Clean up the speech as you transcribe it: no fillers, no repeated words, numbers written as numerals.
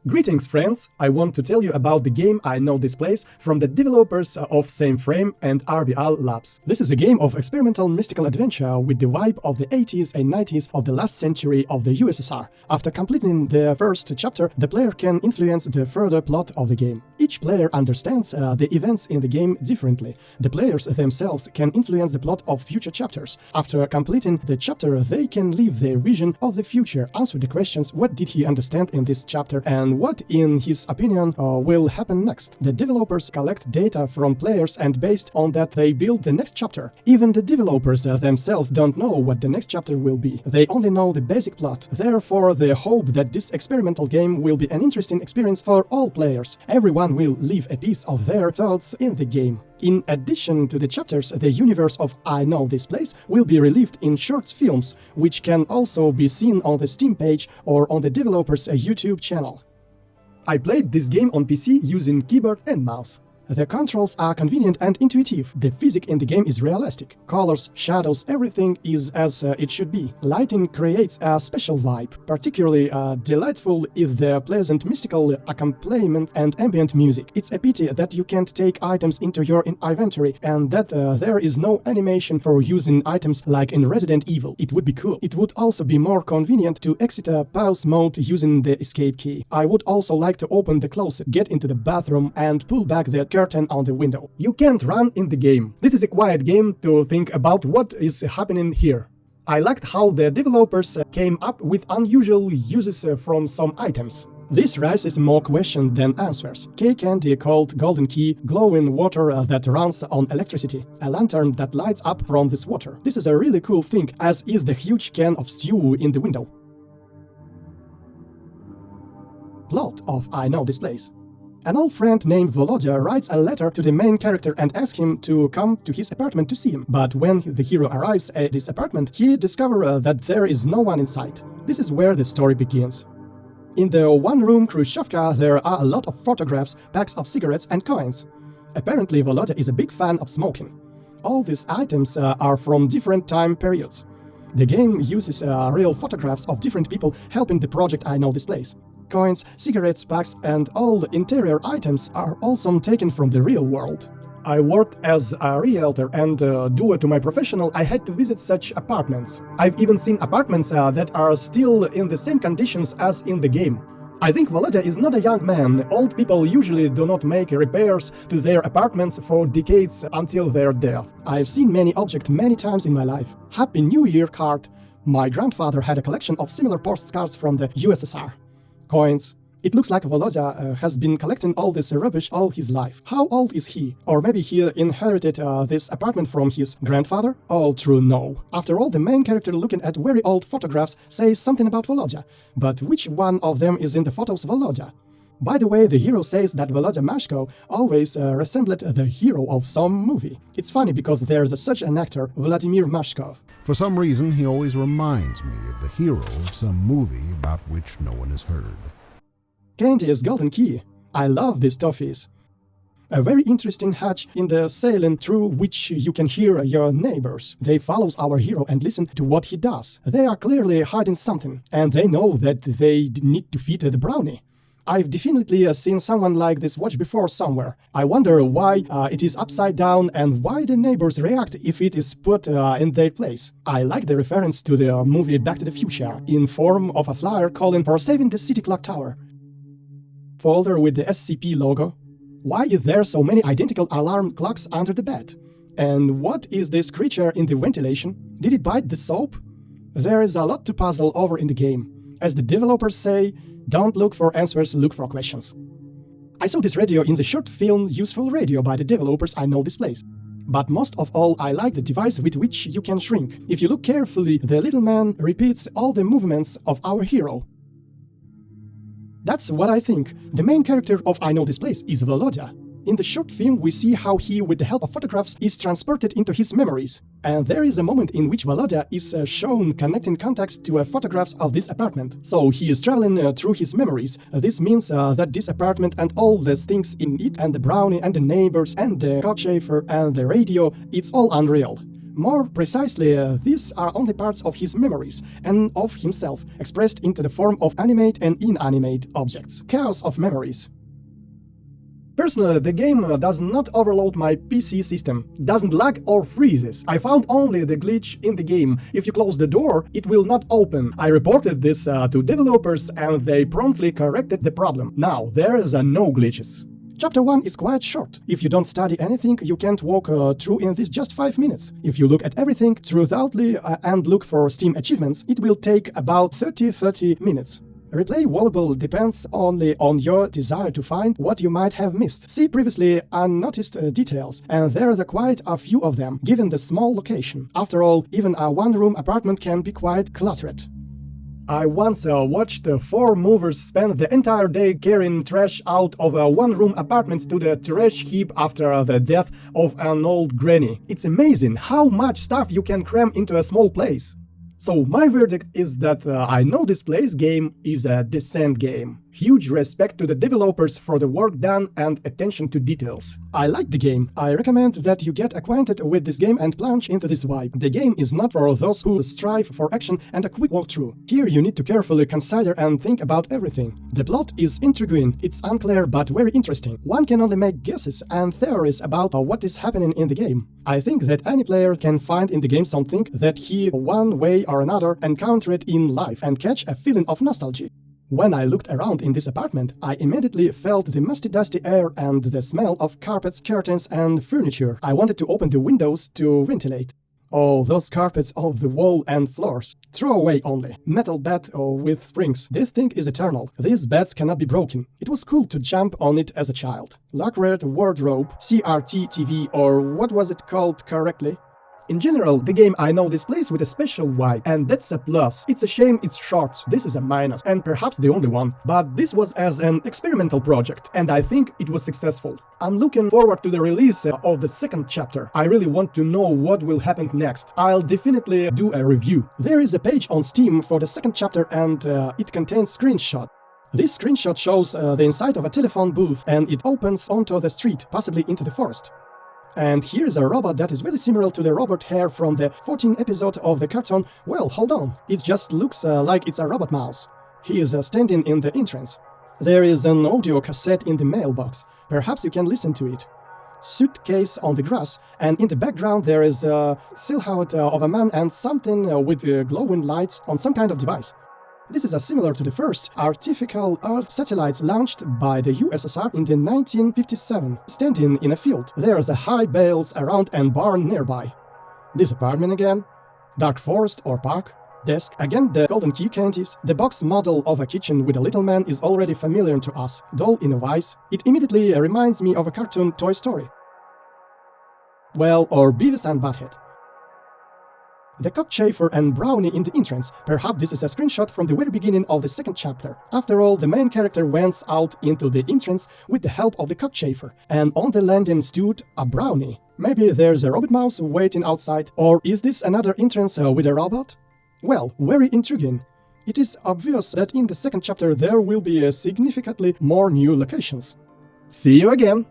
Greetings friends, I want to tell you about the game I Know This Place from the developers of SameFrame and RBL LABS. This is a game of experimental mystical adventure with the vibe of the 80s and 90s of the last century of the USSR. After completing the first chapter, the player can influence the further plot of the game. Each player understands the events in the game differently. The players themselves can influence the plot of future chapters. After completing the chapter, they can leave their vision of the future, answer the questions what did he understand in this chapter and what, in his opinion, will happen next. The developers collect data from players and based on that they build the next chapter. Even the developers themselves don't know what the next chapter will be. They only know the basic plot. Therefore, they hope that this experimental game will be an interesting experience for all players. Everyone will leave a piece of their thoughts in the game. In addition to the chapters, the universe of I Know This Place will be relieved in short films, which can also be seen on the Steam page or on the developer's YouTube channel. I played this game on PC using keyboard and mouse. The controls are convenient and intuitive. The physics in the game is realistic. Colors, shadows, everything is as it should be. Lighting creates a special vibe. Particularly delightful is the pleasant mystical accompaniment and ambient music. It's a pity that you can't take items into your inventory and that there is no animation for using items like in Resident Evil. It would be cool. It would also be more convenient to exit a pause mode using the escape key. I would also like to open the closet, get into the bathroom and pull back the curtain on the window. You can't run in the game. This is a quiet game to think about what is happening here. I liked how the developers came up with unusual uses from some items. This raises more questions than answers. Cake candy called Golden Key, glowing water that runs on electricity, a lantern that lights up from this water. This is a really cool thing, as is the huge can of stew in the window. Plot of I Know This Place. An old friend named Volodya writes a letter to the main character and asks him to come to his apartment to see him. But when the hero arrives at his apartment, he discovers that there is no one inside. This is where the story begins. In the one-room Khrushchevka, there are a lot of photographs, packs of cigarettes and coins. Apparently, Volodya is a big fan of smoking. All these items are from different time periods. The game uses real photographs of different people helping the project I Know This Place. Coins, cigarettes, packs and all the interior items are also taken from the real world. I worked as a realtor and due to my professional I had to visit such apartments. I've even seen apartments that are still in the same conditions as in the game. I think Volodya is not a young man. Old people usually do not make repairs to their apartments for decades until their death. I've seen many objects many times in my life. Happy New Year card. My grandfather had a collection of similar postcards from the USSR. Coins. It looks like Volodya has been collecting all this rubbish all his life. How old is he? Or maybe he inherited this apartment from his grandfather? All true, no. After all, the main character looking at very old photographs says something about Volodya. But which one of them is in the photos Volodya? By the way, the hero says that Volodya Mashko always resembled the hero of some movie. It's funny because there's such an actor, Vladimir Mashkov. For some reason, he always reminds me of the hero of some movie about which no one has heard. Candy is Golden Key. I love these toffees. A very interesting hatch in the ceiling through which you can hear your neighbors. They follow our hero and listen to what he does. They are clearly hiding something, and they know that they need to feed the brownie. I've definitely seen someone like this watch before somewhere. I wonder why it is upside down and why the neighbors react if it is put in their place. I like the reference to the movie Back to the Future in form of a flyer calling for saving the city clock tower. Folder with the SCP logo. Why is there so many identical alarm clocks under the bed? And what is this creature in the ventilation? Did it bite the soap? There is a lot to puzzle over in the game. As the developers say, don't look for answers, look for questions. I saw this radio in the short film Useful Radio by the developers I Know This Place. But most of all, I like the device with which you can shrink. If you look carefully, the little man repeats all the movements of our hero. That's what I think. The main character of I Know This Place is Volodya. In the short film, we see how he, with the help of photographs, is transported into his memories. And there is a moment in which Volodya is shown connecting contacts to photographs of this apartment. So he is traveling through his memories. This means that this apartment and all the things in it, and the brownie, and the neighbors, and the cockchafer, and the radio, it's all unreal. More precisely, these are only parts of his memories and of himself, expressed into the form of animate and inanimate objects. Chaos of memories. Personally, the game does not overload my PC system, doesn't lag or freezes. I found only the glitch in the game. If you close the door, it will not open. I reported this to developers and they promptly corrected the problem. Now, there is no glitches. Chapter 1 is quite short. If you don't study anything, you can't walk through in this just 5 minutes. If you look at everything thoroughly and look for Steam achievements, it will take about 30 minutes. Replayable depends only on your desire to find what you might have missed. See previously unnoticed details, and there are quite a few of them, given the small location. After all, even a one-room apartment can be quite cluttered. I once watched 4 movers spend the entire day carrying trash out of a one-room apartment to the trash heap after the death of an old granny. It's amazing how much stuff you can cram into a small place. So my verdict is that I Know This Place game is a decent game. Huge respect to the developers for the work done and attention to details. I like the game. I recommend that you get acquainted with this game and plunge into this vibe. The game is not for those who strive for action and a quick walkthrough. Here you need to carefully consider and think about everything. The plot is intriguing, it's unclear but very interesting. One can only make guesses and theories about what is happening in the game. I think that any player can find in the game something that he, one way or another, encountered in life and catch a feeling of nostalgia. When I looked around in this apartment, I immediately felt the musty dusty air and the smell of carpets, curtains and furniture. I wanted to open the windows to ventilate. Oh, those carpets of the wall and floors. Throw away only. Metal bed with springs. This thing is eternal. These beds cannot be broken. It was cool to jump on it as a child. Lacquered wardrobe, CRT TV, or what was it called correctly? In general, the game I Know This Place with a special vibe, and that's a plus. It's a shame it's short, this is a minus, and perhaps the only one. But this was as an experimental project, and I think it was successful. I'm looking forward to the release of the second chapter. I really want to know what will happen next. I'll definitely do a review. There is a page on Steam for the second chapter and it contains screenshot. This screenshot shows the inside of a telephone booth and it opens onto the street, possibly into the forest. And here's a robot that is really similar to the robot hair from the 14th episode of the cartoon. Well, hold on, it just looks like it's a robot mouse. He is standing in the entrance. There is an audio cassette in the mailbox. Perhaps you can listen to it. Suitcase on the grass, and in the background there is a silhouette of a man and something with glowing lights on some kind of device. This is similar to the first artificial Earth satellites launched by the USSR in the 1957. Standing in a field, there's a high bales around and barn nearby. This apartment again, dark forest or park, desk, again the golden key candies. The box model of a kitchen with a little man is already familiar to us, doll in a vise. It immediately reminds me of a cartoon Toy Story. Well, or Beavis and Butthead. The cockchafer and brownie in the entrance. Perhaps this is a screenshot from the very beginning of the second chapter. After all, the main character went out into the entrance with the help of the cockchafer, and on the landing stood a brownie. Maybe there's a robot mouse waiting outside, or is this another entrance with a robot? Well, very intriguing. It is obvious that in the second chapter there will be significantly more new locations. See you again!